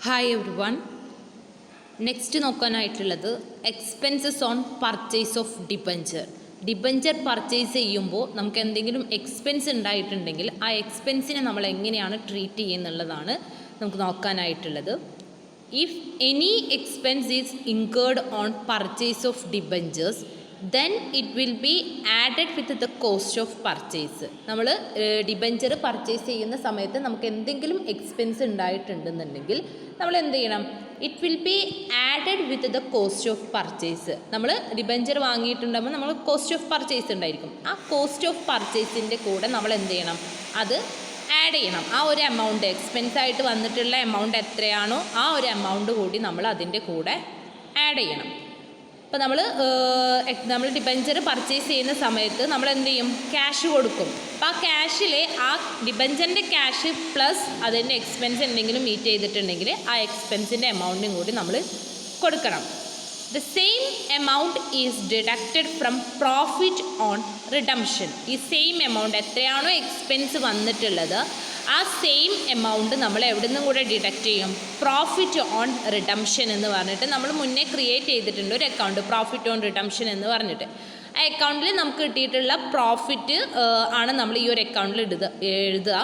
Hi everyone. Next നോക്കാനായിട്ടുള്ളത് expenses on purchase of debenture. Debenture purchase ചെയ്യുമ്പോൾ നമുക്ക് എന്തെങ്കിലും എക്സ്പെൻസ് ഉണ്ടായിട്ടുണ്ടെങ്കിൽ ആ എക്സ്പെൻസിനെ നമ്മൾ എങ്ങനെയാണ് ട്രീറ്റ് ചെയ്യുന്നുള്ളതാണ് നമുക്ക് നോക്കാനായിട്ടുള്ളത്. If any expense is incurred on purchase of debentures then it will be added with the cost of purchase. നമ്മൾ ഡിബഞ്ചർ പർച്ചേസ് ചെയ്യുന്ന സമയത്ത് നമുക്ക് എന്തെങ്കിലും എക്സ്പെൻസ് ഉണ്ടായിട്ടുണ്ടെന്നുണ്ടെങ്കിൽ നമ്മൾ എന്ത് ചെയ്യണം? It will be added with the cost of purchase. നമ്മൾ ഡിബഞ്ചർ വാങ്ങിയിട്ടുണ്ടാകുമ്പോൾ നമ്മൾ കോസ്റ്റ് ഓഫ് പർച്ചേസ് ഉണ്ടായിരിക്കും. ആ കോസ്റ്റ് ഓഫ് പർച്ചേസിൻ്റെ കൂടെ നമ്മൾ എന്ത് ചെയ്യണം? അത് ആഡ് ചെയ്യണം. ആ ഒരു എമൗണ്ട് എക്സ്പെൻസ് ആയിട്ട് വന്നിട്ടുള്ള എമൗണ്ട് എത്രയാണോ ആ ഒരു എമൗണ്ട് കൂടി നമ്മൾ അതിൻ്റെ കൂടെ ആഡ് ചെയ്യണം. അപ്പോൾ നമ്മൾ ഡിബഞ്ചർ പർച്ചേസ് ചെയ്യുന്ന സമയത്ത് നമ്മൾ എന്ത് ചെയ്യും? ക്യാഷ് കൊടുക്കും. അപ്പോൾ ആ ക്യാഷിലെ ആ ഡിബഞ്ചറിൻ്റെ ക്യാഷ് പ്ലസ് അതിൻ്റെ എക്സ്പെൻസ് എന്തെങ്കിലും മീറ്റ് ചെയ്തിട്ടുണ്ടെങ്കിൽ ആ എക്സ്പെൻസിൻ്റെ എമൗണ്ടും കൂടി നമ്മൾ കൊടുക്കണം. The same amount is deducted from profit on redemption. ഈ സെയിം എമൗണ്ട് എത്രയാണോ എക്സ്പെൻസ് വന്നിട്ടുള്ളത് ആ സെയിം എമൗണ്ട് നമ്മൾ എവിടെ നിന്നും കൂടെ ഡിഡക്റ്റ് ചെയ്യും? പ്രോഫിറ്റ് ഓൺ റിഡംഷൻ എന്ന് പറഞ്ഞിട്ട് നമ്മൾ മുന്നേ ക്രിയേറ്റ് ചെയ്തിട്ടുണ്ട് ഒരു അക്കൗണ്ട്, പ്രോഫിറ്റ് ഓൺ റിഡംഷൻ എന്ന് പറഞ്ഞിട്ട്. ആ അക്കൗണ്ടിൽ നമുക്ക് കിട്ടിയിട്ടുള്ള പ്രോഫിറ്റ് ആണ് നമ്മൾ ഈ ഒരു അക്കൗണ്ടിൽ എഴുതുക.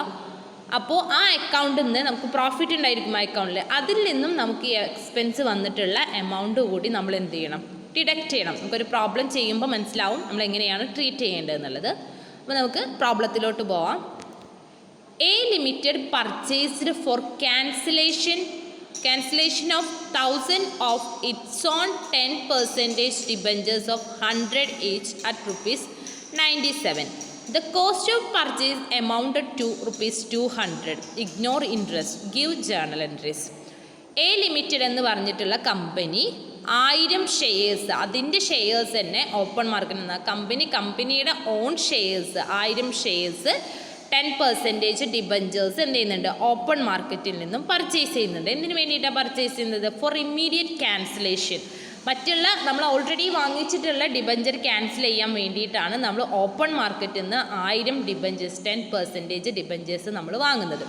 അപ്പോൾ ആ അക്കൗണ്ടിൽ നിന്ന് നമുക്ക് പ്രോഫിറ്റ് ഉണ്ടായിരിക്കും ആ അക്കൗണ്ടിൽ, അതിൽ നിന്നും നമുക്ക് ഈ എക്സ്പെൻസ് വന്നിട്ടുള്ള എമൗണ്ട് കൂടി നമ്മൾ എന്ത് ചെയ്യണം? ഡിഡക്റ്റ് ചെയ്യണം. നമുക്കൊരു പ്രോബ്ലം ചെയ്യുമ്പോൾ മനസ്സിലാവും നമ്മൾ എങ്ങനെയാണ് ട്രീറ്റ് ചെയ്യേണ്ടതെന്നുള്ളത്. അപ്പോൾ നമുക്ക് പ്രോബ്ലത്തിലോട്ട് പോവാം. A limited purchased for cancellation of 1000 of its own 10% debentures of 100 each at rupees 97. The cost of purchase amounted to rupees 200. Ignore interest. Give journal entries. A limited എന്ന് പറഞ്ഞിട്ടുള്ള കമ്പനി 1000 ഷെയർസ്, അതിൻ്റെ shares തന്നെ open മാർക്കറ്റിൽ നിന്ന് കമ്പനിയുടെ on shares 1000 shares 10% debentures എന്ത് ചെയ്യുന്നുണ്ട്? Open മാർക്കറ്റിൽ നിന്നും പർച്ചേസ് ചെയ്യുന്നുണ്ട്. എന്തിനു വേണ്ടിയിട്ടാണ് പർച്ചേസ് ചെയ്യുന്നത്? Four immediate cancellation. മറ്റുള്ള നമ്മൾ ഓൾറെഡി വാങ്ങിച്ചിട്ടുള്ള ഡിബഞ്ചർ ക്യാൻസൽ ചെയ്യാൻ വേണ്ടിയിട്ടാണ് നമ്മൾ ഓപ്പൺ മാർക്കറ്റിൽ നിന്ന് 1000 ഡിബഞ്ചേഴ്സ് 10% ഡിബഞ്ചേഴ്സ് നമ്മൾ വാങ്ങുന്നത്.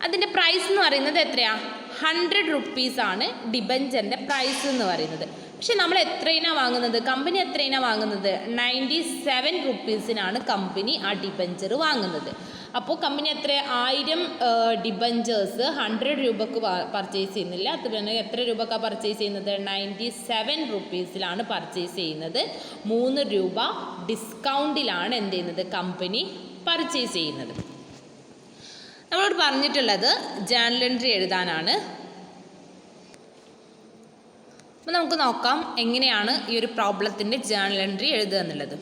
അതിൻ്റെ പ്രൈസ് എന്ന് പറയുന്നത് എത്രയാണ്? 100 റുപ്പീസാണ് ഡിബഞ്ചറിൻ്റെ പ്രൈസ് എന്ന് പറയുന്നത്. പക്ഷെ നമ്മൾ എത്രയിനാണ് വാങ്ങുന്നത്? കമ്പനി എത്രയിനാണ് വാങ്ങുന്നത്? 97 റുപ്പീസിനാണ് കമ്പനി ആ ഡിബഞ്ചർ വാങ്ങുന്നത്. അപ്പോൾ കമ്പനി എത്ര 1000 ഡിബഞ്ചേഴ്സ് 100 രൂപക്ക് പർച്ചേസ് ചെയ്യുന്നില്ല. അതുപോലെ എത്ര രൂപക്കാണ് പർച്ചേസ് ചെയ്യുന്നത്? 97 റുപ്പീസിലാണ് പർച്ചേസ് ചെയ്യുന്നത്. 3 രൂപ ഡിസ്കൗണ്ടിലാണ് എന്ത് ചെയ്യുന്നത്? കമ്പനി പർച്ചേസ് ചെയ്യുന്നത്. നമ്മളോട് പറഞ്ഞിട്ടുള്ളത് ജേർണൽ എൻട്രി എഴുതാനാണ്. അപ്പോൾ നമുക്ക് നോക്കാം എങ്ങനെയാണ് ഈ ഒരു പ്രോബ്ലത്തിൻ്റെ ജേർണൽ എൻട്രി എഴുതുക എന്നുള്ളത്.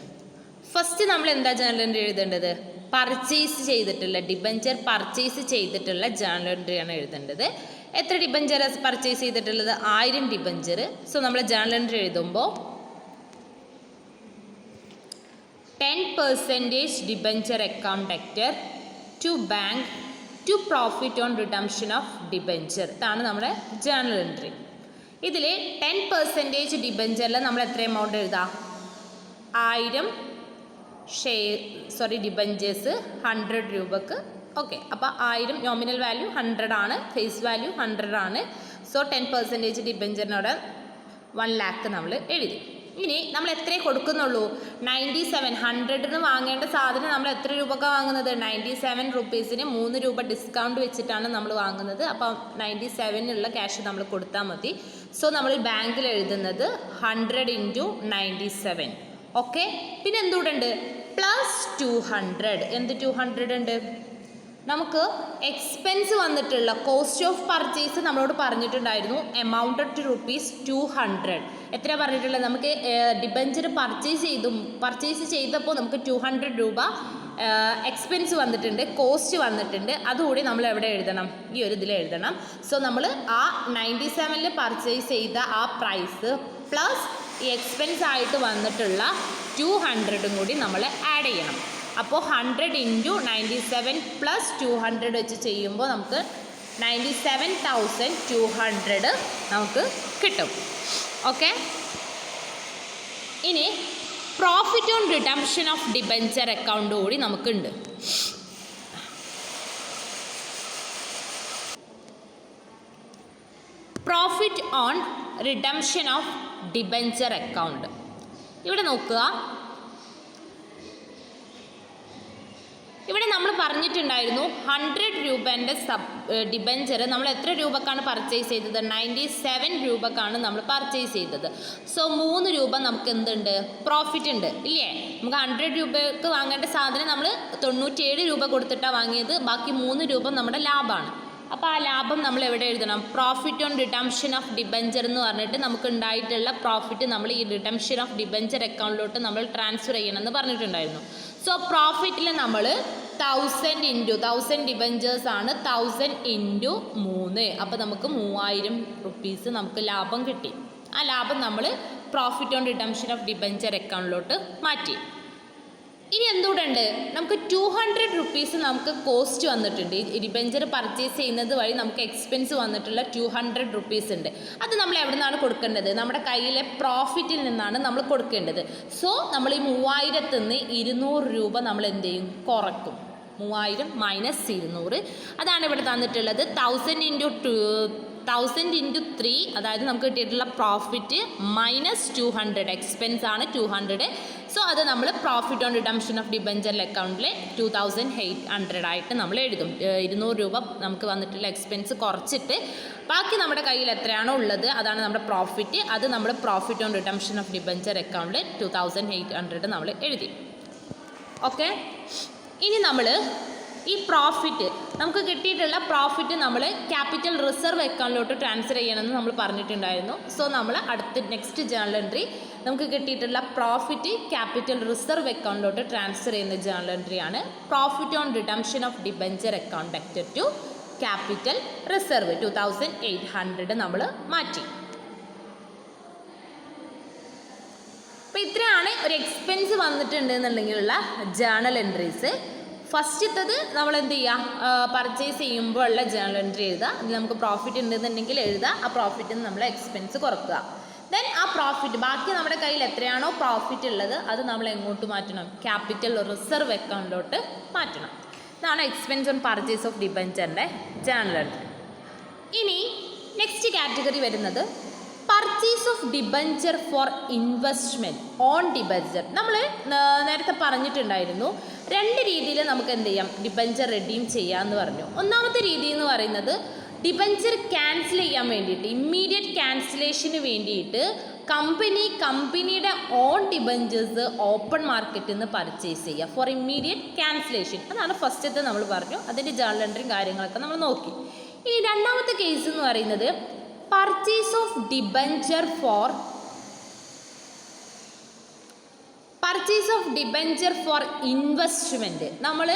ഫസ്റ്റ് നമ്മൾ എന്താ ജേർണൽ എൻട്രി എഴുതേണ്ടത്? പർച്ചേസ് ചെയ്തിട്ടുള്ള ഡിബഞ്ചർ പർച്ചേസ് ചെയ്തിട്ടുള്ള ജേർണൽ എൻട്രിയാണ് എഴുതേണ്ടത്. എത്ര ഡിബഞ്ചർ പർച്ചേസ് ചെയ്തിട്ടുള്ളത്? 1000 ഡിബഞ്ചർ. സോ നമ്മൾ ജേർണൽ എൻട്രി എഴുതുമ്പോൾ 10% debenture account debtor to bank to profit on redemption of debenture. ഇതാണ് നമ്മുടെ ജേർണൽ എൻട്രി. ഇതിൽ 10% ഡിബഞ്ചറിൽ നമ്മൾ എത്ര എമൗണ്ട് എഴുതാം? 1000 ഡിബഞ്ചേഴ്സ് 100 രൂപക്ക്. ഓക്കെ, അപ്പോൾ 1000 നോമിനൽ വാല്യൂ 100 ആണ്, ഫേസ് വാല്യൂ 100 ആണ്. സോ 10% ഡിബഞ്ചറിനോട് 1 lakh നമ്മൾ എഴുതി. ഇനി നമ്മൾ എത്രയേ കൊടുക്കുന്നുള്ളൂ? 97. 100ന് വാങ്ങേണ്ട സാധനം നമ്മൾ എത്ര രൂപക്കാണ് വാങ്ങുന്നത്? 97 റുപ്പീസിന് 3 രൂപ ഡിസ്കൗണ്ട് വെച്ചിട്ടാണ് നമ്മൾ വാങ്ങുന്നത്. അപ്പം 97 ക്യാഷ് നമ്മൾ കൊടുത്താൽ മതി. സോ നമ്മൾ ബാങ്കിൽ എഴുതുന്നത് 100 × 97. ഓക്കെ, പിന്നെ എന്തുകൊണ്ട്? പ്ലസ് 200. എന്ത് 200 ഉണ്ട്? നമുക്ക് എക്സ്പെൻസ് വന്നിട്ടുള്ള കോസ്റ്റ് ഓഫ് പർച്ചേസ് നമ്മളോട് പറഞ്ഞിട്ടുണ്ടായിരുന്നു എമൗണ്ട് ടു rupees 200. എത്ര പറഞ്ഞിട്ടുള്ളത്? നമുക്ക് ഡിബഞ്ചർ പർച്ചേസ് ചെയ്തപ്പോൾ നമുക്ക് 200 രൂപ എക്സ്പെൻസ് വന്നിട്ടുണ്ട്, കോസ്റ്റ് വന്നിട്ടുണ്ട്. അതുകൂടി നമ്മൾ എവിടെ എഴുതണം? ഈ ഒരു ഇതിൽ എഴുതണം. സോ നമ്മൾ ആ 97 പർച്ചേസ് ചെയ്ത ആ പ്രൈസ് പ്ലസ് ഈ എക്സ്പെൻസ് ആയിട്ട് വന്നിട്ടുള്ള 200 കൂടി നമ്മൾ ആഡ് ചെയ്യണം. അപ്പോൾ 100 × 97 + 200 വെച്ച് ചെയ്യുമ്പോൾ നമുക്ക് 97,200 നമുക്ക് കിട്ടും. ഓക്കെ, ഇനി profit on redemption of debenture account കൂടി നമുക്കുണ്ട്. Profit on redemption of debenture account. ഇവിടെ നോക്കുക, ഇവിടെ നമ്മൾ പറഞ്ഞിട്ടുണ്ടായിരുന്നു 100 രൂപേൻ്റെ ഡിബഞ്ചർ നമ്മൾ എത്ര രൂപക്കാണ് പർച്ചേസ് ചെയ്തത്? 97 രൂപക്കാണ് നമ്മൾ പർച്ചേസ് ചെയ്തത്. സോ 3 രൂപ നമുക്ക് എന്തുണ്ട്? പ്രോഫിറ്റ് ഉണ്ട് ഇല്ലേ? നമുക്ക് 100 രൂപക്ക് വാങ്ങേണ്ട സാധനം നമ്മൾ 97 രൂപ കൊടുത്തിട്ടാണ് വാങ്ങിയത്. ബാക്കി 3 രൂപ നമ്മുടെ ലാഭമാണ്. അപ്പോൾ ആ ലാഭം നമ്മൾ എവിടെ എഴുതണം? Profit on redemption of debenture എന്ന് പറഞ്ഞിട്ട് നമുക്ക് ഉണ്ടായിട്ടുള്ള പ്രോഫിറ്റ് നമ്മൾ ഈ റിഡംഷൻ ഓഫ് ഡിബഞ്ചർ അക്കൗണ്ടിലോട്ട് നമ്മൾ ട്രാൻസ്ഫർ ചെയ്യണമെന്ന് പറഞ്ഞിട്ടുണ്ടായിരുന്നു. സോ പ്രോഫിറ്റിൽ നമ്മൾ 1000 ഡിബഞ്ചേഴ്സ് ആണ്, 1000 × 3. അപ്പോൾ നമുക്ക് 3000 റുപ്പീസ് നമുക്ക് ലാഭം കിട്ടി. ആ ലാഭം നമ്മൾ profit on redemption of debenture അക്കൗണ്ടിലോട്ട് മാറ്റി. ഇനി എന്തുകൊണ്ട് നമുക്ക് 200 റുപ്പീസ് നമുക്ക് കോസ്റ്റ് വന്നിട്ടുണ്ട്. ഈ ഡിബഞ്ചർ പർച്ചേസ് ചെയ്യുന്നത് വഴി നമുക്ക് എക്സ്പെൻസ് വന്നിട്ടുള്ള 200 റുപ്പീസ് ഉണ്ട്. അത് നമ്മൾ എവിടെ നിന്നാണ് കൊടുക്കേണ്ടത്? നമ്മുടെ കയ്യിലെ പ്രോഫിറ്റിൽ നിന്നാണ് നമ്മൾ കൊടുക്കേണ്ടത്. സോ നമ്മൾ ഈ 3000ൽ നിന്ന് 200 രൂപ നമ്മൾ എന്ത് ചെയ്യും? കുറക്കും. 3000 - 200, അതാണ് ഇവിടെ തന്നിട്ടുള്ളത്. 1000 × 3, അതായത് നമുക്ക് കിട്ടിയിട്ടുള്ള പ്രോഫിറ്റ് -200, എക്സ്പെൻസ് ആണ് 200. സോ അത് നമ്മൾ profit on redemption of debenture അക്കൗണ്ടിൽ 2800 ആയിട്ട് നമ്മൾ എഴുതും. 200 രൂപ നമുക്ക് വന്നിട്ടുള്ള എക്സ്പെൻസ് കുറച്ചിട്ട് ബാക്കി നമ്മുടെ കയ്യിൽ എത്രയാണോ ഉള്ളത് അതാണ് നമ്മുടെ പ്രോഫിറ്റ്. അത് നമ്മൾ profit on redemption of debenture അക്കൗണ്ടിൽ 2800 നമ്മൾ എഴുതി. ഓക്കെ, ഇനി നമ്മൾ ഈ പ്രോഫിറ്റ് നമുക്ക് കിട്ടിയിട്ടുള്ള പ്രോഫിറ്റ് നമ്മൾ ക്യാപിറ്റൽ റിസർവ് അക്കൗണ്ടിലോട്ട് ട്രാൻസ്ഫർ ചെയ്യണമെന്ന് നമ്മൾ പറഞ്ഞിട്ടുണ്ടായിരുന്നു. സോ നമ്മൾ നെക്സ്റ്റ് ജേണൽ എൻട്രി നമുക്ക് കിട്ടിയിട്ടുള്ള പ്രോഫിറ്റ് ക്യാപിറ്റൽ റിസർവ് അക്കൗണ്ടിലോട്ട് ട്രാൻസ്ഫർ ചെയ്യുന്ന ജേണൽ എൻട്രിയാണ് profit on redemption of debenture account debited to capital reserve. 2800 നമ്മൾ മാറ്റി. അപ്പോൾ ഇത്രയാണ് ഒരു എക്സ്പെൻസ് വന്നിട്ടുണ്ട് എന്നുണ്ടെങ്കിലുള്ള ജേണൽ എൻട്രീസ്. ഫസ്റ്റത്തത് നമ്മൾ എന്ത് ചെയ്യുക? പർച്ചേസ് ചെയ്യുമ്പോൾ ഉള്ള ജേണൽ എൻട്രി എഴുതുക. അതിൽ നമുക്ക് പ്രോഫിറ്റ് ഉണ്ടെന്നുണ്ടെങ്കിൽ എഴുതുക. ആ പ്രോഫിറ്റിൽ നിന്ന് നമ്മൾ എക്സ്പെൻസ് കുറക്കുക. ദെൻ ആ പ്രോഫിറ്റ് ബാക്കി നമ്മുടെ കയ്യിൽ എത്രയാണോ പ്രോഫിറ്റ് ഉള്ളത് അത് നമ്മൾ എങ്ങോട്ട് മാറ്റണം? ക്യാപിറ്റൽ റിസർവ് അക്കൗണ്ടിലോട്ട് മാറ്റണം. ഇതാണ് എക്സ്പെൻസ് ഓൺ പർച്ചേസ് ഓഫ് ഡിബഞ്ചറിൻ്റെ ജേണൽ എൻട്രി. ഇനി നെക്സ്റ്റ് കാറ്റഗറി വരുന്നത് purchase of debenture for investment own debenture. നമ്മൾ നേരത്തെ പറഞ്ഞിട്ടുണ്ടായിരുന്നു 2 രീതിയിൽ നമുക്ക് എന്ത് ചെയ്യാം? ഡിബഞ്ചർ റെഡീം ചെയ്യാമെന്ന് പറഞ്ഞു. ഒന്നാമത്തെ രീതി എന്ന് പറയുന്നത് ഡിബഞ്ചർ ക്യാൻസൽ ചെയ്യാൻ വേണ്ടിയിട്ട്, ഇമ്മീഡിയറ്റ് ക്യാൻസലേഷന് വേണ്ടിയിട്ട് കമ്പനിയുടെ ഓൺ ഡിബഞ്ചേഴ്സ് ഓപ്പൺ മാർക്കറ്റിൽ നിന്ന് പർച്ചേസ് ചെയ്യുക ഫോർ ഇമ്മീഡിയറ്റ് ക്യാൻസലേഷൻ. അതാണ് ഫസ്റ്റത്തെ നമ്മൾ പറഞ്ഞു. അതിൻ്റെ ജേണൽ എൻട്രിയും കാര്യങ്ങളൊക്കെ നമ്മൾ നോക്കി. ഇനി രണ്ടാമത്തെ കേസ് എന്ന് പറയുന്നത് purchase of debenture for investment. നമ്മൾ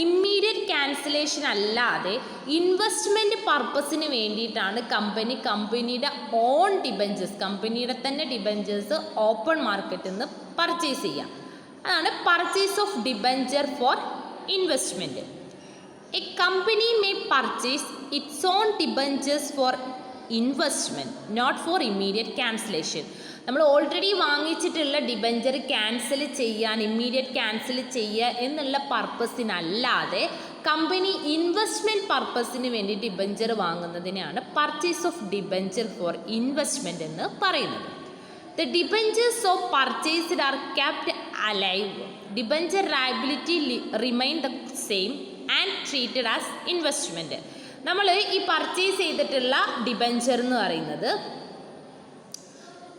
ഇമ്മീഡിയറ്റ് ക്യാൻസലേഷൻ അല്ലാതെ ഇൻവെസ്റ്റ്മെൻറ്റ് പർപ്പസിന് വേണ്ടിയിട്ടാണ് കമ്പനിയുടെ ഓൺ ഡിബഞ്ചേഴ്സ്, കമ്പനിയുടെ തന്നെ ഡിബഞ്ചേഴ്സ് ഓപ്പൺ മാർക്കറ്റിൽ നിന്ന് പർച്ചേസ് ചെയ്യുക. അതാണ് purchase of debenture for investment. A company may purchase its own debentures for investment not for immediate cancellation. നമ്മൾ ഓൾറെഡി വാങ്ങിച്ചിട്ടുള്ള ഡിബഞ്ചർ ഇമ്മീഡിയറ്റ് ക്യാൻസൽ ചെയ്യുക എന്നുള്ള പർപ്പസിനല്ലാതെ കമ്പനി ഇൻവെസ്റ്റ്മെൻറ്റ് പർപ്പസിന് വേണ്ടി ഡിബഞ്ചർ വാങ്ങുന്നതിനെയാണ് purchase of debenture for investment എന്ന് പറയുന്നത്. The debentures of purchased are kept alive. Debenture liability remain the same and treated as investment. നമ്മൾ ഈ പർച്ചേസ് ചെയ്തിട്ടുള്ള ഡിബഞ്ചർ എന്ന് പറയുന്നത്,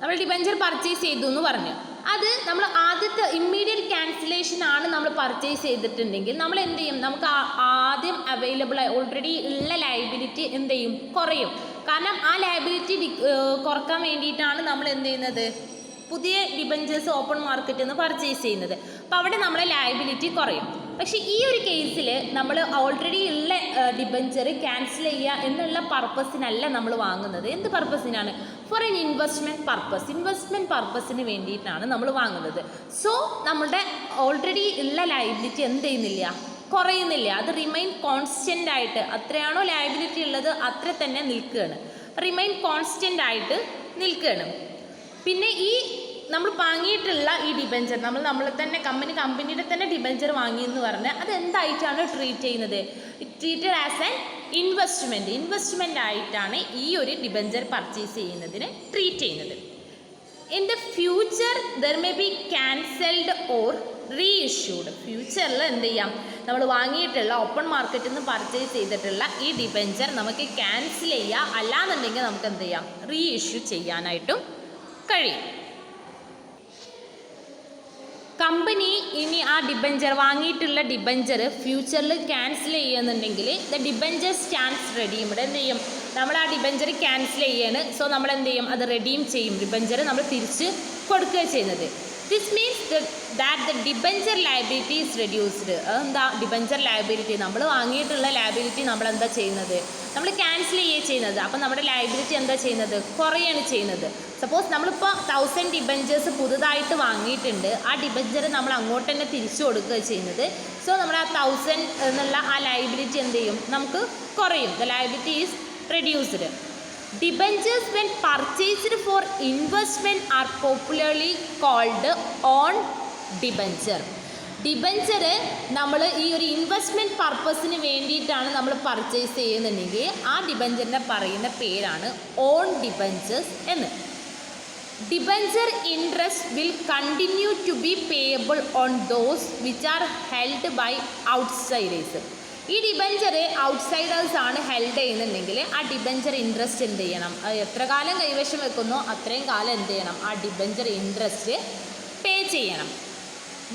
നമ്മൾ ഡിബഞ്ചർ പർച്ചേസ് ചെയ്തു എന്ന് പറഞ്ഞു, അത് നമ്മൾ ആദ്യത്തെ ഇമ്മീഡിയറ്റ് ക്യാൻസലേഷൻ ആണ് നമ്മൾ പർച്ചേസ് ചെയ്തിട്ടുണ്ടെങ്കിൽ നമ്മൾ എന്ത് ചെയ്യും? നമുക്ക് ആദ്യം അവൈലബിൾ ഓൾറെഡി ഉള്ള ലയബിലിറ്റി എന്ത് ചെയ്യും? കുറയും. കാരണം ആ ലയബിലിറ്റി കുറക്കാൻ വേണ്ടിയിട്ടാണ് നമ്മൾ എന്ത് ചെയ്യുന്നത്? പുതിയ ഡിബഞ്ചേഴ്സ് ഓപ്പൺ മാർക്കറ്റിൽ നിന്ന് പർച്ചേസ് ചെയ്യുന്നത്. അപ്പോൾ അവിടെ നമ്മളെ ലയബിലിറ്റി കുറയും. പക്ഷേ ഈ ഒരു കേസിൽ നമ്മൾ ഓൾറെഡി ഉള്ള ഡിബഞ്ചർ ക്യാൻസൽ ചെയ്യുക എന്നുള്ള പർപ്പസിനല്ല നമ്മൾ വാങ്ങുന്നത്. എന്ത് പർപ്പസിനാണ്? ഫോർ എൻ ഇൻവെസ്റ്റ്മെൻറ്റ് പർപ്പസിന് വേണ്ടിയിട്ടാണ് നമ്മൾ വാങ്ങുന്നത്. സോ നമ്മുടെ ഓൾറെഡി ഉള്ള ലയബിലിറ്റി എന്ത് ചെയ്യുന്നില്ല? കുറയുന്നില്ല. അത് റിമൈൻ കോൺസ്റ്റൻ്റ് ആയിട്ട്, അത്രയാണോ ലയബിലിറ്റി ഉള്ളത് അത്ര തന്നെ നിൽക്കുകയാണ്. റിമൈൻ കോൺസ്റ്റൻ്റ് ആയിട്ട് നിൽക്കുകയാണ്. പിന്നെ ഈ നമ്മൾ വാങ്ങിയിട്ടുള്ള ഈ ഡിബഞ്ചർ നമ്മൾ തന്നെ കമ്പനിയുടെ തന്നെ ഡിബഞ്ചർ വാങ്ങിയെന്ന് പറഞ്ഞാൽ അത് എന്തായിട്ടാണ് ട്രീറ്റ് ചെയ്യുന്നത്? ട്രീറ്റഡ് ആസ് ആൻ ഇൻവെസ്റ്റ്മെൻറ്റ് ആയിട്ടാണ് ഈ ഒരു ഡിബഞ്ചർ പർച്ചേസ് ചെയ്യുന്നതിന് ട്രീറ്റ് ചെയ്യുന്നത്. In the future there may be cancelled or reissued. ഫ്യൂച്ചറിൽ എന്ത് ചെയ്യാം, നമ്മൾ വാങ്ങിയിട്ടുള്ള ഓപ്പൺ മാർക്കറ്റിൽ നിന്ന് പർച്ചേസ് ചെയ്തിട്ടുള്ള ഈ ഡിബഞ്ചർ നമുക്ക് ക്യാൻസൽ ചെയ്യാം, അല്ലാന്നുണ്ടെങ്കിൽ നമുക്ക് എന്ത് ചെയ്യാം, റീഇഷ്യൂ ചെയ്യാനായിട്ടും കഴിയും. കമ്പനി ഇനി ആ ഡിബഞ്ചർ വാങ്ങിയിട്ടുള്ള ഡിബഞ്ചർ ഫ്യൂച്ചറിൽ ക്യാൻസൽ ചെയ്യുന്നുണ്ടെങ്കിൽ ദ ഡിബഞ്ചർ സ്റ്റാൻഡ്സ് റെഡീംഡ്. എന്ത് ചെയ്യും, നമ്മൾ ആ ഡിബഞ്ചർ ക്യാൻസൽ ചെയ്യാണ്. സോ നമ്മൾ എന്ത് ചെയ്യും, അത് റെഡീം ചെയ്യും, ഡിബഞ്ചർ നമ്മൾ തിരിച്ച് കൊടുക്കുക ചെയ്യുന്നത്. This means that the debenture liability is reduced. അതെന്താ ഡിബഞ്ചർ ലയബിലിറ്റി, നമ്മൾ വാങ്ങിയിട്ടുള്ള ലയബിലിറ്റി നമ്മൾ എന്താ ചെയ്യുന്നത്, നമ്മൾ ക്യാൻസൽ ചെയ്യുക ചെയ്യുന്നത്. അപ്പം നമ്മുടെ ലയബിലിറ്റി എന്താ ചെയ്യുന്നത്, കുറയാണ് ചെയ്യുന്നത്. സപ്പോസ് നമ്മളിപ്പോൾ 1000 ഡിബഞ്ചേഴ്സ് പുതുതായിട്ട് വാങ്ങിയിട്ടുണ്ട്, ആ ഡിബഞ്ചർ നമ്മൾ അങ്ങോട്ട് തന്നെ തിരിച്ചു കൊടുക്കുക ചെയ്യുന്നത്. സോ നമ്മൾ ആ 1000 എന്നുള്ള ആ ലയബിലിറ്റി എന്ത് ചെയ്യും, നമുക്ക് കുറയും. The liability is reduced. Debentures when purchased for investment are popularly called on debenture. Debenture നമ്മൾ ഈ ഒരു ഇൻവെസ്റ്റ്മെൻറ്റ് പർപ്പസിന് വേണ്ടിയിട്ടാണ് നമ്മൾ പർച്ചേസ് ചെയ്യുന്നുണ്ടെങ്കിൽ ആ ഡിബഞ്ചറിനെ പറയുന്ന പേരാണ് ഓൺ ഡിബഞ്ചേഴ്സ് എന്ന്. Debenture interest will continue to be payable on those which are held by outsiders. ഈ ഡിബഞ്ചർ ഔട്ട്സൈഡേഴ്സ് ആണ് ഹെൽഡ് ചെയ്യുന്നുണ്ടെങ്കിൽ ആ ഡിബഞ്ചർ ഇൻട്രസ്റ്റ് എന്ത് ചെയ്യണം, എത്ര കാലം കൈവശം വെക്കുന്നോ അത്രയും കാലം എന്ത് ചെയ്യണം, ആ ഡിബഞ്ചർ ഇൻട്രസ്റ്റ് പേ ചെയ്യണം.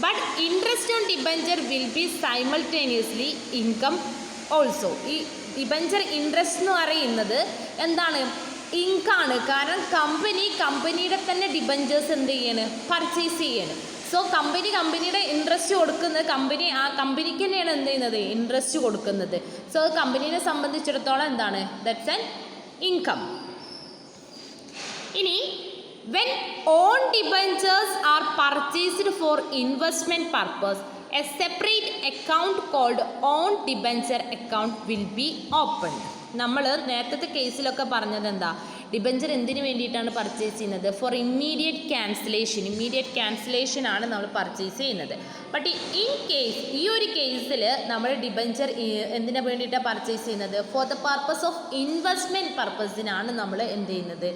But interest on debenture will be simultaneously income also. ഈ ഡിബഞ്ചർ ഇൻട്രസ്റ്റ് എന്ന് പറയുന്നത് എന്താണ്, ഇൻകാണ്. കാരണം കമ്പനിയുടെ തന്നെ ഡിബഞ്ചേഴ്സ് എന്ത് ചെയ്യാണ്, പർച്ചേസ് ചെയ്യാണ്. സോ കമ്പനിയുടെ ഇൻട്രസ്റ്റ് കൊടുക്കുന്നത് കമ്പനിക്ക് തന്നെയാണ് എന്ത് ചെയ്യുന്നത്, ഇൻട്രസ്റ്റ് കൊടുക്കുന്നത്. സോ കമ്പനീനെ സംബന്ധിച്ചിടത്തോളം എന്താണ്, ദാറ്റ്സ് ആൻ ഇൻകം. ഇനി when own debentures are purchased for investment purpose, a separate account called own debenture account will be opened. നമ്മൾ നേരത്തെ കേസിലൊക്കെ പറഞ്ഞത് എന്താ, ഡിബഞ്ചർ എന്തിനു വേണ്ടിയിട്ടാണ് പർച്ചേസ് ചെയ്യുന്നത്, ഫോർ ഇമ്മീഡിയറ്റ് ക്യാൻസലേഷൻ ആണ് നമ്മൾ പർച്ചേസ് ചെയ്യുന്നത്. ബട്ട് ഈ ഒരു കേസിൽ നമ്മൾ ഡിബഞ്ചർ എന്തിനു വേണ്ടിയിട്ടാണ് പർച്ചേസ് ചെയ്യുന്നത്, for the purpose of investment പർപ്പസിനാണ് നമ്മൾ എന്ത് ചെയ്യുന്നത്,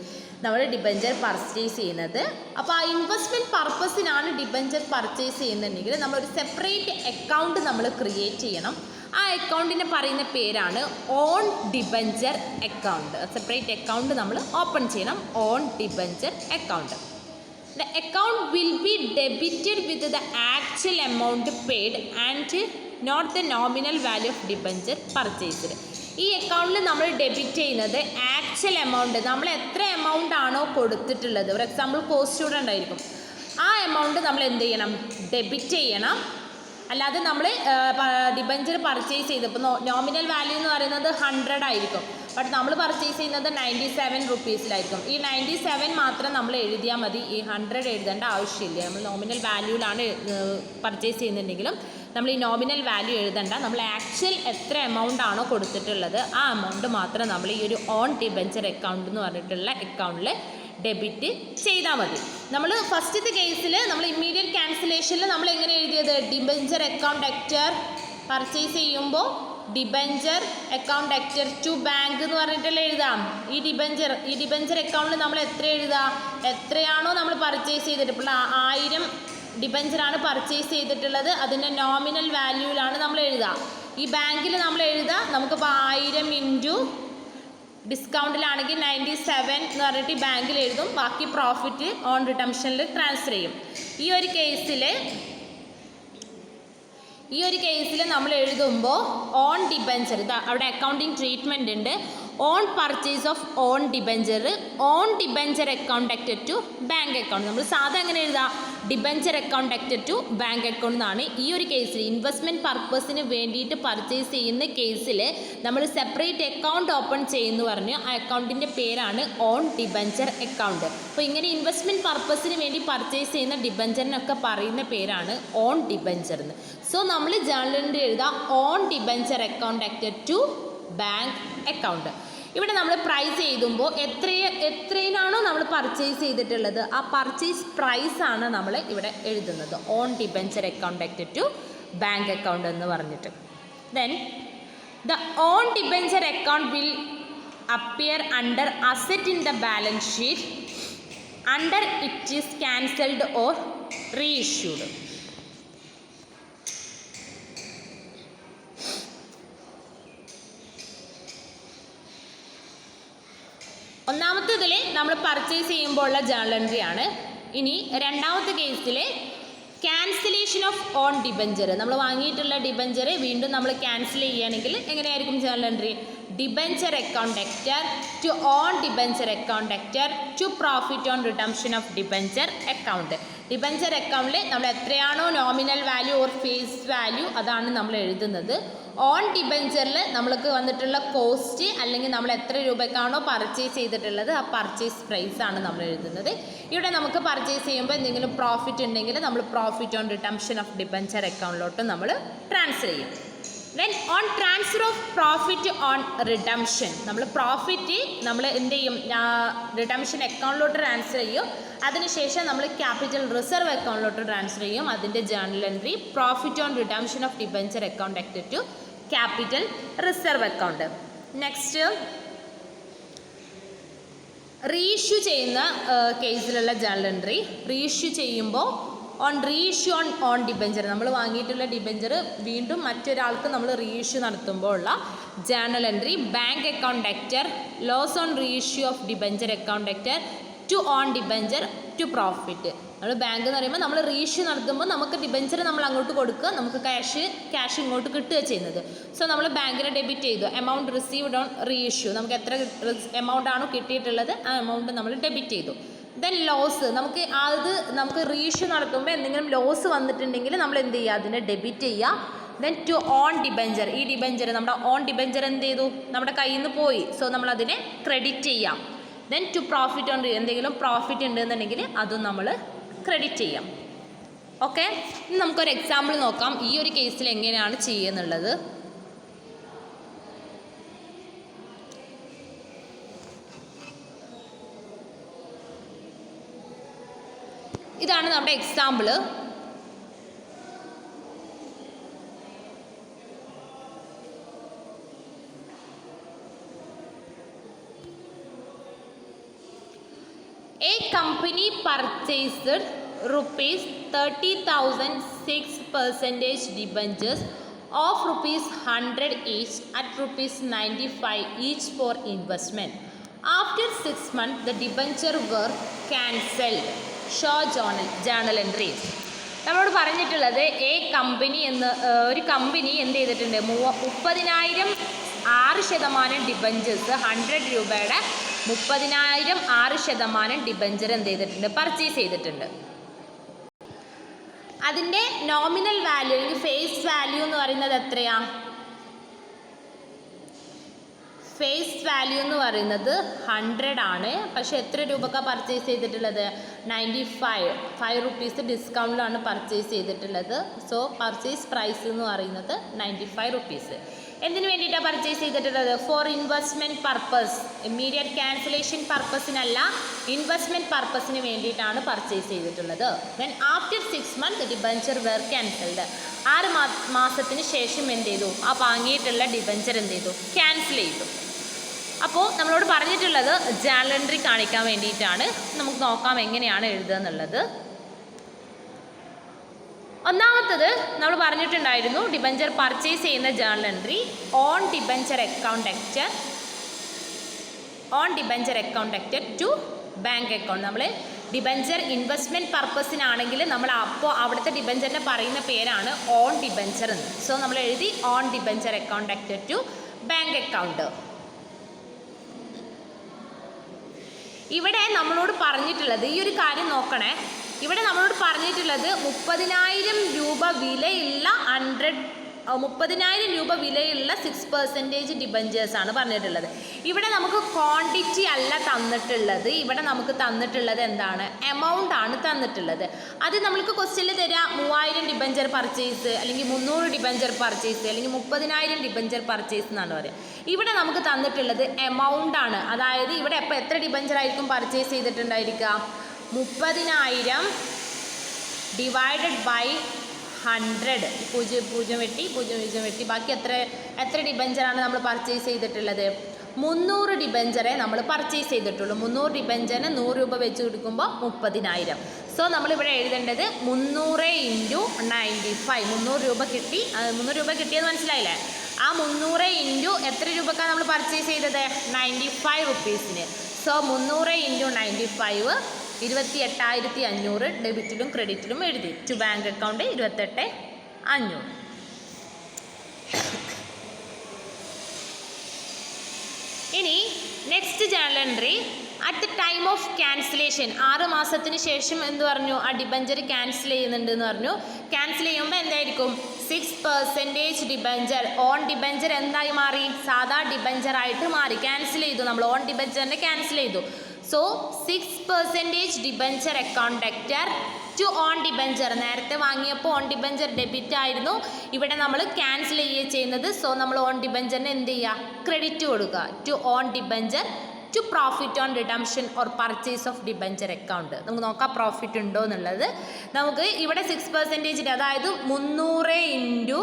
നമ്മൾ ഡിബഞ്ചർ പർച്ചേസ് ചെയ്യുന്നത്. അപ്പോൾ ആ ഇൻവെസ്റ്റ്മെൻറ്റ് പർപ്പസിനാണ് ഡിബഞ്ചർ പർച്ചേസ് ചെയ്യുന്നുണ്ടെങ്കിൽ നമ്മളൊരു സെപ്പറേറ്റ് അക്കൗണ്ട് നമ്മൾ ക്രിയേറ്റ് ചെയ്യണം. ആ അക്കൗണ്ടിനെ പറയുന്ന പേരാണ് own debenture account. Separate account നമ്മൾ ഓപ്പൺ ചെയ്യണം, own debenture account. The account will be debited with the actual amount paid and not the nominal value of debenture purchased. ഈ അക്കൗണ്ടിൽ നമ്മൾ ഡെബിറ്റ് ചെയ്യുന്നത് ആക്ച്വൽ എമൗണ്ട്, നമ്മൾ എത്ര എമൗണ്ട് ആണോ കൊടുത്തിട്ടുള്ളത്, ഫോർ എക്സാമ്പിൾ കോസ്റ്റ് സ്റ്റുഡൻ്റ് ആയിരിക്കും, ആ എമൗണ്ട് നമ്മൾ എന്ത് ചെയ്യണം, ഡെബിറ്റ് ചെയ്യണം. അല്ലാതെ നമ്മൾ ഡിബഞ്ചർ പർച്ചേസ് ചെയ്തപ്പോൾ നോമിനൽ വാല്യൂ എന്ന് പറയുന്നത് 100 ആയിരിക്കും, ബട്ട് നമ്മൾ പർച്ചേസ് ചെയ്യുന്നത് 97 റുപ്പീസിലായിരിക്കും. ഈ 97 മാത്രം നമ്മൾ എഴുതിയാൽ മതി, ഈ 100 എഴുതേണ്ട ആവശ്യമില്ല. നമ്മൾ നോമിനൽ വാല്യൂലാണ് പർച്ചേസ് ചെയ്യുന്നുണ്ടെങ്കിലും നമ്മൾ ഈ നോമിനൽ വാല്യൂ എഴുതണ്ട. നമ്മൾ ആക്ച്വൽ എത്ര എമൗണ്ട് ആണോ കൊടുത്തിട്ടുള്ളത് ആ എമൗണ്ട് മാത്രം നമ്മൾ ഈ ഒരു ഓൺ ഡിബഞ്ചർ അക്കൗണ്ട് എന്ന് പറഞ്ഞിട്ടുള്ള അക്കൗണ്ടിൽ ഡെബിറ്റ് ചെയ്താൽ മതി. നമ്മൾ ഫസ്റ്റത്തെ കേസിൽ നമ്മൾ ഇമ്മീഡിയറ്റ് ക്യാൻസലേഷനിൽ നമ്മൾ എങ്ങനെ എഴുതിയത്, ഡിബഞ്ചർ അക്കൗണ്ട് അക്റ്റർ പർച്ചേസ് ചെയ്യുമ്പോൾ debenture account actor to bank എന്ന് പറഞ്ഞിട്ടല്ലേ എഴുതാം. ഈ ഡിബഞ്ചർ അക്കൗണ്ടിൽ നമ്മൾ എത്ര എഴുതാം, എത്രയാണോ നമ്മൾ പർച്ചേസ് ചെയ്തിട്ട്, ഇപ്പോൾ 1000 ഡിബഞ്ചറാണ് പർച്ചേസ് ചെയ്തിട്ടുള്ളത്, അതിൻ്റെ നോമിനൽ വാല്യൂവിലാണ് നമ്മൾ എഴുതുക. ഈ ബാങ്കിൽ നമ്മൾ എഴുതുക, നമുക്കിപ്പോൾ 1000 ഇൻറ്റു ഡിസ്കൗണ്ടിലാണെങ്കിൽ 97 എന്ന് പറഞ്ഞിട്ട് ബാങ്കിൽ എഴുതും, ബാക്കി പ്രോഫിറ്റ് ഓൺ റിഡംഷനിൽ ട്രാൻസ്ഫർ ചെയ്യും. ഈ ഒരു കേസിൽ നമ്മൾ എഴുതുമ്പോൾ ഓൺ ഡിബഞ്ചർ, അവിടെ അക്കൗണ്ടിങ് ട്രീറ്റ്മെൻ്റ് ഉണ്ട്. Own purchase of own debenture account acted to bank account. നമ്മൾ സാധാരണ എങ്ങനെ എഴുതാം, debenture account acted to bank account എന്നാണ്. ഈ ഒരു കേസിൽ ഇൻവെസ്റ്റ്മെൻറ്റ് പർപ്പസിന് വേണ്ടിയിട്ട് പർച്ചേസ് ചെയ്യുന്ന കേസിൽ നമ്മൾ സെപ്പറേറ്റ് അക്കൗണ്ട് ഓപ്പൺ ചെയ്യുന്നു പറഞ്ഞു, ആ അക്കൗണ്ടിൻ്റെ പേരാണ് ഓൺ ഡിബഞ്ചർ അക്കൗണ്ട്. അപ്പോൾ ഇങ്ങനെ ഇൻവെസ്റ്റ്മെൻറ്റ് പർപ്പസിന് വേണ്ടി പർച്ചേസ് ചെയ്യുന്ന ഡിബഞ്ചറിനൊക്കെ പറയുന്ന പേരാണ് ഓൺ ഡിബഞ്ചർ എന്ന്. സോ നമ്മൾ ജേർണലിൻ്റെ എഴുതാം own debenture account acted to bank account. ഇവിടെ നമ്മൾ പ്രൈസ് എഴുതുമ്പോൾ എത്രയിലാണോ നമ്മൾ പർച്ചേസ് ചെയ്തിട്ടുള്ളത് ആ പർച്ചേസ് പ്രൈസാണ് നമ്മൾ ഇവിടെ എഴുതുന്നത്. Own debenture account acted to bank account എന്ന് പറഞ്ഞിട്ട്. Then the own debenture account will appear under asset in the balance sheet under it is cancelled or reissued. ഒന്നാമത്തേതിൽ നമ്മൾ പർച്ചേസ് ചെയ്യുമ്പോൾ ഉള്ള ജേർണൽ എൻട്രി ആണ്. ഇനി രണ്ടാമത്തെ കേസിൽ ക്യാൻസലേഷൻ ഓഫ് ഓൺ ഡിബെഞ്ചർ, നമ്മൾ വാങ്ങിയിട്ടുള്ള ഡിബെഞ്ചർ വീണ്ടും നമ്മൾ ക്യാൻസൽ ചെയ്യുകയാണെങ്കിൽ എങ്ങനെയായിരിക്കും journal entry? Debenture account actor to own debenture account actor to profit on redemption of debenture account. Debenture അക്കൗണ്ടിൽ നമ്മൾ എത്രയാണോ nominal value or face value അതാണ് നമ്മൾ എഴുതുന്നത്. ഓൺ ഡിബെഞ്ചറിൽ നമ്മൾക്ക് വന്നിട്ടുള്ള കോസ്റ്റ് അല്ലെങ്കിൽ നമ്മൾ എത്ര രൂപയ്ക്കാണോ പർച്ചേസ് ചെയ്തിട്ടുള്ളത് ആ പർച്ചേസ് പ്രൈസ് ആണ് നമ്മൾ എഴുതുന്നത്. ഇവിടെ നമുക്ക് പർച്ചേസ് ചെയ്യുമ്പോൾ എന്തെങ്കിലും പ്രോഫിറ്റ് ഉണ്ടെങ്കിൽ നമ്മൾ profit on redemption of debenture അക്കൗണ്ടിലോട്ട് നമ്മൾ ട്രാൻസ്ഫർ ചെയ്യും. Then on transfer of profit on redemption, നമ്മൾ പ്രോഫിറ്റ് നമ്മൾ എന്ത് ചെയ്യും? റിഡംഷൻ അക്കൗണ്ടിലോട്ട് ട്രാൻസ്ഫർ ചെയ്യും. അതിനുശേഷം നമ്മൾ ക്യാപിറ്റൽ റിസർവ് അക്കൗണ്ടിലോട്ട് ട്രാൻസ്ഫർ ചെയ്യും. അതിൻ്റെ journal entry profit on redemption of debenture account acted to capital reserve account. Next reissue ചെയ്യുന്ന കേസിലുള്ള ജേർണൽ എൻട്രി, റീഇഷ്യൂ ചെയ്യുമ്പോൾ ഓൺ റീഇഷ്യൂ ഓൺ ഡിബെഞ്ചർ, നമ്മൾ വാങ്ങിയിട്ടുള്ള ഡിബെഞ്ചർ വീണ്ടും മറ്റൊരാൾക്ക് നമ്മൾ റീഇഷ്യൂ നടത്തുമ്പോൾ ഉള്ള journal entry bank account actor loss on reissue of debenture account actor to own debenture to profit. നമ്മൾ ബാങ്ക് എന്ന് പറയുമ്പോൾ നമ്മൾ റീഇഷ്യൂ നടത്തുമ്പോൾ നമുക്ക് ഡിബെഞ്ചർ നമ്മൾ അങ്ങോട്ട് കൊടുക്കുക, നമുക്ക് ക്യാഷ് ഇങ്ങോട്ട് കിട്ടുക ചെയ്യുന്നത്. സോ നമ്മൾ ബാങ്കിനെ ഡെബിറ്റ് ചെയ്തു. എമൗണ്ട് റിസീവ്ഡ് ഓൺ റീഇഷ്യൂ, നമുക്ക് എത്ര എമൗണ്ട് ആണോ കിട്ടിയിട്ടുള്ളത് ആ എമൗണ്ട് നമ്മൾ ഡെബിറ്റ് ചെയ്തു. ദെൻ ലോസ്, നമുക്ക് റീഇഷ്യൂ നടത്തുമ്പോൾ എന്തെങ്കിലും ലോസ് വന്നിട്ടുണ്ടെങ്കിൽ നമ്മൾ എന്ത് ചെയ്യുക? അതിനെ ഡെബിറ്റ് ചെയ്യുക. ദെൻ ടു ഓൺ ഡിബെഞ്ചർ, ഈ ഡിബെഞ്ചർ നമ്മുടെ ഓൺ ഡിബെഞ്ചർ എന്ത് ചെയ്തു? നമ്മുടെ കയ്യിൽ നിന്ന് പോയി. സോ നമ്മളതിനെ ക്രെഡിറ്റ് ചെയ്യാം. ദെൻ ടു പ്രോഫിറ്റ് ഓൺ, എന്തെങ്കിലും പ്രോഫിറ്റ് ഉണ്ടെന്നുണ്ടെങ്കിൽ അതും നമ്മൾ ക്രെഡിറ്റ് ചെയ്യാം. ഓക്കെ, ഇനി നമുക്കൊരു എക്സാമ്പിൾ നോക്കാം ഈ ഒരു കേസിൽ എങ്ങനെയാണ് ചെയ്യുന്നുള്ളത്. ഇതാണ് നമ്മുടെ example. A company purchased rupees 30,000 6% debentures of rupees 100 each at rupees 95 each for investment. After 6 months, the debenture were cancelled. Show journal entries. നമ്മളോട് പറഞ്ഞിട്ടുള്ളത് ഒരു കമ്പനി എന്ത് ചെയ്തിട്ടുണ്ട്? 30,000 6% ഡിബഞ്ചേഴ്സ്, 100 രൂപയുടെ 30,000 6% ഡിബഞ്ചർ എന്ത് ചെയ്തിട്ടുണ്ട്? പർച്ചേസ് ചെയ്തിട്ടുണ്ട്. അതിൻ്റെ നോമിനൽ വാല്യൂ അല്ലെങ്കിൽ ഫേസ് വാല്യൂ എന്ന് പറയുന്നത് എത്രയാ? ഫേസ് വാല്യൂ എന്ന് പറയുന്നത് 100 ആണ്. പക്ഷേ എത്ര രൂപക്കാണ് പർച്ചേസ് ചെയ്തിട്ടുള്ളത്? 95 റുപ്പീസ് ഡിസ്കൗണ്ടിലാണ് പർച്ചേസ് ചെയ്തിട്ടുള്ളത്. സോ പർച്ചേസ് പ്രൈസ് എന്ന് പറയുന്നത് 95 റുപ്പീസ്. എന്തിനു വേണ്ടിയിട്ടാണ് പർച്ചേസ് ചെയ്തിട്ടുള്ളത്? For investment purpose, immediate cancellation പർപ്പസിനല്ല, ഇൻവെസ്റ്റ്മെൻറ്റ് പർപ്പസിന് വേണ്ടിയിട്ടാണ് പർച്ചേസ് ചെയ്തിട്ടുള്ളത്. Then after 6 months debenture were cancelled. 6 മാസത്തിന് ശേഷം എന്ത് ചെയ്തു? ആ വാങ്ങിയിട്ടുള്ള ഡിബഞ്ചർ എന്ത് ചെയ്തു? ക്യാൻസൽ ചെയ്തു. അപ്പോൾ നമ്മളോട് പറഞ്ഞിട്ടുള്ളത് ജേർണൽ എൻട്രി കാണിക്കാൻ വേണ്ടിയിട്ടാണ്. നമുക്ക് നോക്കാം എങ്ങനെയാണ് എഴുതുക എന്നുള്ളത്. ഒന്നാമത്തത് നമ്മൾ പറഞ്ഞിട്ടുണ്ടായിരുന്നു ഡിബഞ്ചർ പർച്ചേസ് ചെയ്യുന്ന journal entry own debenture account actor to bank account. നമ്മൾ ഡിബഞ്ചർ ഇൻവെസ്റ്റ്മെൻറ്റ് പർപ്പസിനാണെങ്കിൽ നമ്മൾ അപ്പോൾ അവിടുത്തെ ഡിബഞ്ചറിനെ പറയുന്ന പേരാണ് ഓൺ ഡിബഞ്ചർ എന്ന്. സോ നമ്മൾ എഴുതി own debenture account actor to bank account. ഇവിടെ നമ്മളോട് പറഞ്ഞിട്ടുള്ളത് ഈ ഒരു കാര്യം നോക്കണേ. ഇവിടെ നമ്മളോട് പറഞ്ഞിട്ടുള്ളത് 30,000 രൂപ വിലയുള്ള 100 30,000 രൂപ വിലയുള്ള 6% ഡിബഞ്ചേഴ്സ് ആണ് പറഞ്ഞിട്ടുള്ളത്. ഇവിടെ നമുക്ക് ക്വാണ്ടിറ്റി അല്ല തന്നിട്ടുള്ളത്, ഇവിടെ നമുക്ക് തന്നിട്ടുള്ളത് എന്താണ്, എമൗണ്ട് ആണ് തന്നിട്ടുള്ളത്. അത് നമ്മൾക്ക് ക്വസ്റ്റ്യനിൽ തരിക 3000 ഡിബഞ്ചർ പർച്ചേസ്, അല്ലെങ്കിൽ 300 ഡിബഞ്ചർ പർച്ചേസ്, അല്ലെങ്കിൽ 30,000 ഡിബഞ്ചർ പർച്ചേസ് എന്നാണ് പറയുക. ഇവിടെ നമുക്ക് തന്നിട്ടുള്ളത് എമൗണ്ട് ആണ്. അതായത് ഇവിടെ ഇപ്പോൾ എത്ര ഡിബഞ്ചർ ആയിരിക്കും പർച്ചേസ് ചെയ്തിട്ടുണ്ടായിരിക്കുക, 30,000 ഡിവൈഡഡ് ബൈ 100, 0 വെട്ടി 0 വെട്ടി ബാക്കി എത്ര ഡിബഞ്ചറാണ് നമ്മൾ പർച്ചേസ് ചെയ്തിട്ടുള്ളത്, 300 ഡിബഞ്ചറെ നമ്മൾ പർച്ചേസ് ചെയ്തിട്ടുള്ളൂ. 300 ഡിബഞ്ചറിന് 100 രൂപ വെച്ച് കൊടുക്കുമ്പോൾ 30,000. സോ നമ്മളിവിടെ എഴുതേണ്ടത് 300 ഇൻറ്റു 95, 300 രൂപ കിട്ടി. 300 രൂപ കിട്ടിയെന്ന് മനസ്സിലായില്ലേ? ആ 300 ഇൻറ്റു എത്ര രൂപക്കാണ് നമ്മൾ പർച്ചേസ് ചെയ്തത്, 95 റുപ്പീസിന്. സോ 300 ഇൻറ്റു 95 28,500 ഡെബിറ്റിലും ക്രെഡിറ്റിലും എഴുതി. To bank account 28,500. ഇനി next journal entry, at the time of cancellation, 6 മാസത്തിന് ശേഷം എന്ത് പറഞ്ഞു, ആ ഡിബഞ്ചർ ക്യാൻസൽ ചെയ്യുന്നുണ്ട് എന്ന് പറഞ്ഞു. ക്യാൻസൽ ചെയ്യുമ്പോൾ എന്തായിരിക്കും, 6% ഡിബഞ്ചർ, ഓൺ ഡിബഞ്ചർ എന്തായി മാറി, സാധാ ഡിബഞ്ചർ ആയിട്ട് മാറി. ക്യാൻസൽ ചെയ്തു, നമ്മൾ ഓൺ ഡിബഞ്ചറിനെ ക്യാൻസൽ ചെയ്തു. So 6% debenture account debtor to own debenture. നേരത്തെ വാങ്ങിയപ്പോൾ ഓൺ ഡിബഞ്ചർ ഡെബിറ്റ് ആയിരുന്നു, ഇവിടെ നമ്മൾ ക്യാൻസൽ ചെയ്യുന്നത്. സോ നമ്മൾ ഓൺ ഡിബഞ്ചറിന് എന്ത് ചെയ്യുക, ക്രെഡിറ്റ് കൊടുക്കുക. To own debenture to profit on redemption or purchase of debenture account. നമുക്ക് നോക്കാം പ്രോഫിറ്റ് ഉണ്ടോ എന്നുള്ളത്. നമുക്ക് ഇവിടെ 6%, അതായത് 300 ഇൻറ്റു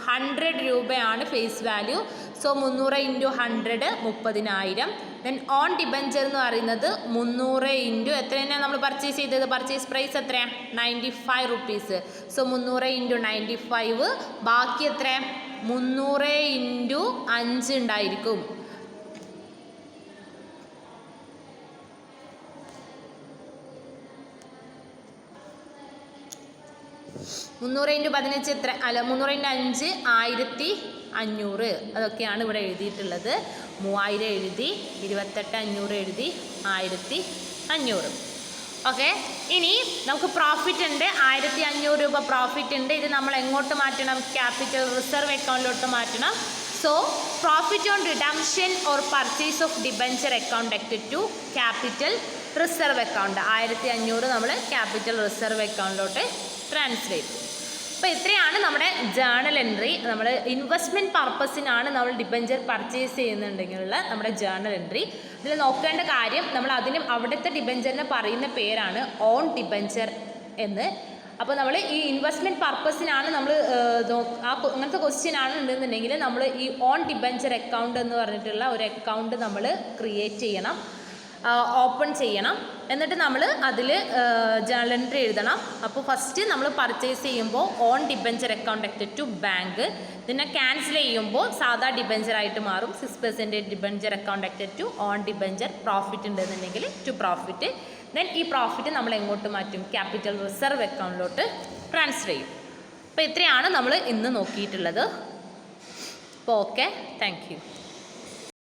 100 രൂപയാണ് face value. So 300 into 100 30,000. Then own debenture എന്ന് പറയുന്നത് 300 ഇൻറ്റു എത്ര തന്നെയാണ് നമ്മൾ പർച്ചേസ് ചെയ്തത്, പർച്ചേസ് പ്രൈസ് എത്രയാണ്, 95 റുപ്പീസ്. സോ 300 ഇൻറ്റു 95, ബാക്കി എത്ര, 300 ഇൻറ്റു 5 ഉണ്ടായിരിക്കും. മുന്നൂറ് ഇൻറ്റു 15 എത്ര, അല്ല 300 ഇൻറ്റു 5 1500. അതൊക്കെയാണ് ഇവിടെ എഴുതിയിട്ടുള്ളത്. 3000 എഴുതി, 28,500 എഴുതി, 1500. ഓക്കെ. ഇനി നമുക്ക് പ്രോഫിറ്റ് ഉണ്ട്, 1500 രൂപ പ്രോഫിറ്റ് ഉണ്ട്. ഇത് നമ്മൾ എങ്ങോട്ട് മാറ്റണം, ക്യാപിറ്റൽ റിസർവ് അക്കൗണ്ടിലോട്ട് മാറ്റണം. So profit on redemption or purchase of debenture account ഡെറ്റഡ് ടു ക്യാപിറ്റൽ റിസർവ് അക്കൗണ്ട്. 1500 നമ്മൾ ക്യാപിറ്റൽ റിസർവ് അക്കൗണ്ടിലോട്ട് ട്രാൻസ്ഫർ ചെയ്തു. അപ്പോൾ ഇത്രയാണ് നമ്മുടെ ജേണൽ എൻട്രി. നമ്മൾ ഇൻവെസ്റ്റ്മെൻറ്റ് പർപ്പസിനാണ് നമ്മൾ ഡിബഞ്ചർ പർച്ചേസ് ചെയ്യുന്നുണ്ടെങ്കിലുള്ള നമ്മുടെ ജേണൽ എൻട്രി. ഇതിൽ നോക്കേണ്ട കാര്യം, നമ്മൾ അതിന് അവിടുത്തെ ഡിബഞ്ചറിനെ പറയുന്ന പേരാണ് ഓൺ ഡിബഞ്ചർ എന്ന്. അപ്പോൾ നമ്മൾ ഈ ഇൻവെസ്റ്റ്മെൻറ്റ് പർപ്പസിനാണ് നമ്മൾ അങ്ങനത്തെ ക്വസ്റ്റ്യൻ ആണ് ഉണ്ടെന്നുണ്ടെങ്കിൽ നമ്മൾ ഈ ഓൺ ഡിബഞ്ചർ അക്കൗണ്ട് എന്ന് പറഞ്ഞിട്ടുള്ള ഒരു അക്കൗണ്ട് നമ്മൾ ക്രിയേറ്റ് ചെയ്യണം, ഓപ്പൺ ചെയ്യണം. എന്നിട്ട് നമ്മൾ അതിൽ ജേണൽ എൻട്രി എഴുതണം. അപ്പോൾ ഫസ്റ്റ് നമ്മൾ പർച്ചേസ് ചെയ്യുമ്പോൾ ഓൺ ഡിബഞ്ചർ അക്കൗണ്ട് ഡെറ്റഡ് ടു ബാങ്ക്, പിന്നെ ക്യാൻസൽ ചെയ്യുമ്പോൾ സാധാ ഡിബഞ്ചർ ആയിട്ട് മാറും. 6% ഡിബഞ്ചർ അക്കൗണ്ട് ഡെറ്റഡ് ടു ഓൺ ഡിബഞ്ചർ. പ്രോഫിറ്റ് ഉണ്ടെന്നുണ്ടെങ്കിൽ ടു പ്രോഫിറ്റ്. ദെൻ ഈ പ്രോഫിറ്റ് നമ്മൾ എങ്ങോട്ട് മാറ്റും, ക്യാപിറ്റൽ റിസർവ് അക്കൗണ്ടിലോട്ട് ട്രാൻസ്ഫർ ചെയ്യും. അപ്പോൾ ഇത്രയാണ് നമ്മൾ ഇന്ന് നോക്കിയിട്ടുള്ളത്. അപ്പോൾ ഓക്കെ, താങ്ക് യു.